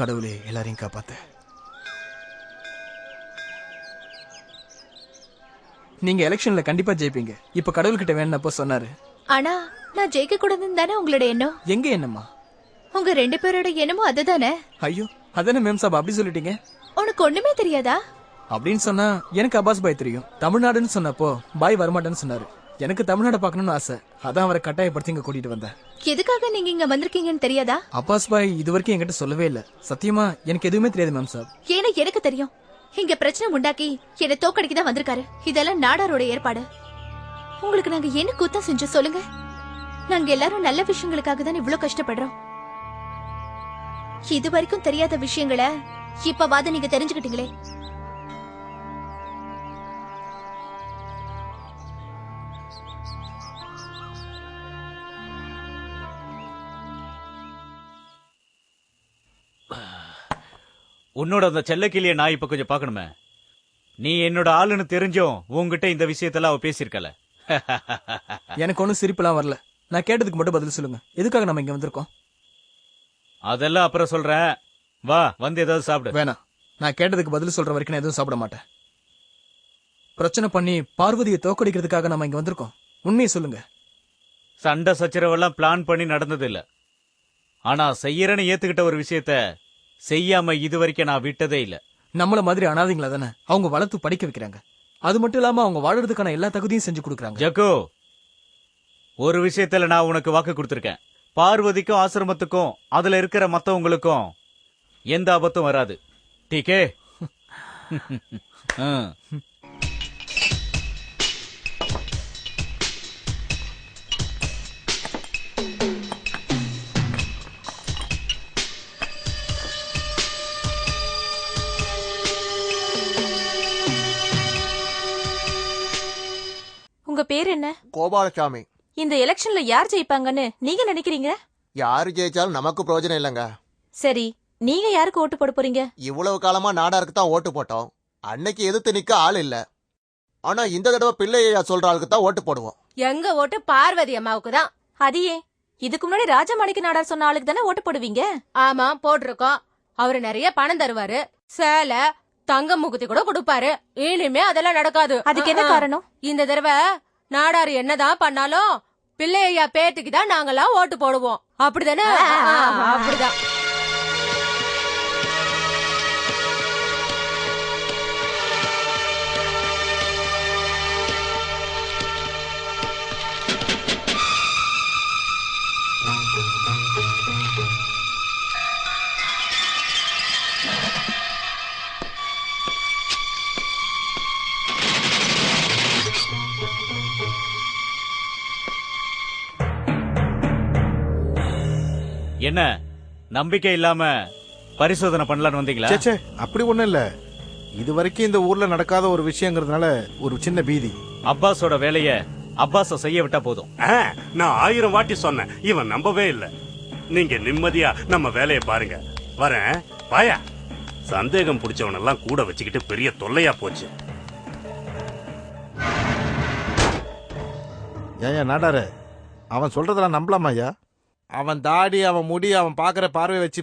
கடவுளே எல்லாரையும் காப்பாத்த. நீங்க எலெக்ஷன்ல கண்டிப்பா ஜெயிப்பீங்க. இப்ப கடவுள்கிட்ட வேணும்னப்போ சொன்னாரு. ஆனா நான் ஜெயிக்க கூடாதுன்னு தானே உங்களோட எண்ணம். எங்க என்னம்மா? உங்க 2 பேரோட எண்ணமும் அதுதானே. ஐயோ அதானே மேம் சாப் அப்படி சொல்லிட்டீங்க. உனக்கு ஒண்ணுமே தெரியாதா? அப்படின்னு சொன்னா எனக்கு அப்பாஸ் பாய் தெரியும். தமிழ்நாடுன்னு சொன்னப்போ பாய் வரமாட்டேன்னு சொன்னாரு. எனக்கு தமிழ்நாடு பார்க்கணும்னு ஆசை. அதான் அவரை கட்டாயப்படுத்தி இங்க கூட்டிட்டு வந்தேன். எதுக்காக நீங்க இங்க வந்திருக்கீங்கன்னு தெரியாதா? அப்பாஸ் பாய் இது வரைக்கும் என்கிட்ட சொல்லவே இல்ல. சத்தியமா எனக்கு எதுவுமே தெரியாது மேம் சாப். ஏன்னா எனக்கு தெரியும். இங்க பிரச்சனை உண்டாக்கி என்ன தோக்கடிக்க தான் வந்திருக்காரு. இதெல்லாம் நாடாரோட ஏற்பாடு. உங்களுக்கு நாங்க என்ன கூத்தம் செஞ்சு சொல்லுங்க. நாங்க எல்லாரும் நல்ல விஷயங்களுக்காக தான் இவ்வளவு கஷ்டப்படுறோம். இது வரைக்கும் தெரியாத விஷயங்களை இப்பவாத நீங்க தெரிஞ்சுக்கிட்டீங்களே. உன்னோட அந்த செல்லக்கிளிய நான் இப்ப கொஞ்சம் பாக்கணுமே. நீ என்னோட ஆளுன்னு தெரிஞ்சும் உங்ககிட்ட இந்த விஷயத்தெல்லாம் அவ பேசியிருக்கல. எனக்கு ஒன்னும் சிரிப்பெல்லாம் வரல. நான் கேட்டதுக்கு மட்டும் பதில் சொல்லுங்க. எதுக்காக நம்ம இங்க வந்திருக்கோம்? அதெல்லாம் அப்புறம் சொல்றேன். வா வந்து ஏதாவது சாப்பிடு. வேணாம், நான் கேட்டதுக்கு பதில் சொல்ற வரைக்கும் நான் எதுவும் சாப்பிட மாட்டேன். பிரச்சனை பண்ணி பார்வதியை தோக்கடிக்கிறதுக்காக நம்ம இங்க வந்திருக்கோம். உண்மையை சொல்லுங்க. சண்டை சச்சரவெல்லாம் பிளான் பண்ணி நடந்தது இல்ல. ஆனா செய்யறன்னு ஏத்துக்கிட்ட ஒரு விஷயத்த செய்யாம இது வரைக்கும் நான் விட்டதே இல்ல. நம்மள மாதிரி அனாதைங்களா தானே அவங்க வளர்த்து படிக்க வைக்கிறாங்க. அது மட்டும் இல்லாம அவங்க வாழறதுக்கான எல்லா தகுதியும் செஞ்சு கொடுக்கறாங்க. ஜக்கு, ஒரு விஷயத்துல நான் உனக்கு வாக்கு கொடுத்திருக்கேன். பார்வதிக்கும் ஆசிரமத்துக்கும் அதுல இருக்கிற மத்தவங்களுக்கும் எந்த ஆபத்தும் வராது. டீக்கே? உங்க பேர் என்ன? கோபாலசாமி. இந்த எலெக்ஷன்ல யார் ஜெயிப்பாங்கன்னு நீங்க நினைக்கிறீங்க? யாரு ஜெயிச்சாலும் நமக்கு பிரயோஜனம் இல்லங்க. சரி, நீங்க யாருக்கு ஓட்டு போட போறீங்க? இவ்வளவு காலமா நாடாருக்கு தான் ஓட்டு போட்டோம். அன்னைக்கு எதிர்த்து நிக்க ஆள் இல்ல. ஆனா இந்த தடவை பிள்ளையா சொல்ற ஆளுக்கு தான் ஓட்டு போடுவோம். எங்க ஓட்டு பார்வதி அம்மாவுக்கு தான். அதையே இதுக்கு முன்னாடி ராஜமாணிக்க நாடார் சொன்ன ஆளுக்கு தானே ஓட்டு போடுவீங்க? ஆமா, போட்டிருக்கோம். அவரு நிறைய பணம் தருவாரு. சேலை தங்க முகுத்தி கூட கொடுப்பாரு. இனிமே அதெல்லாம் நடக்காது. அதுக்கு என்ன காரணம்? இந்த தடவை நாடாரு என்னதான் பண்ணாலும் பிள்ளையா பேத்துக்கு தான் நாங்கெல்லாம் ஓட்டு போடுவோம். அப்படிதானே? அப்படிதான். என்ன நம்பிக்கை இல்லாம பரிசோதனை பண்ணலான்னு வந்தீங்களா? சேச்சே, அப்படி ஒண்ணும் இல்ல. இது வரைக்கும் இந்த ஊர்ல நடக்காத ஒரு விஷயங்கிறதுனால ஒரு சின்ன பீதி. அப்பாஸோட வேலைய அப்பாஸ செய்ய விட்டா போதும். நான் 1000 வாட்டி சொன்னேன், இவன் நம்பவே இல்ல. நீங்க நிம்மதியா நம்ம வேலையை பாருங்க. வரேன். பாயா, சந்தேகம் பிடிச்சவனெல்லாம் கூட வச்சுக்கிட்டு பெரிய தொல்லையா போச்சு. ஏன் நாடாரு, அவன் சொல்றதெல்லாம் நம்பலாமா ஐயா? அவன் தாடி, அவன் முடி, அவன் பாக்குற பார்வை வச்சு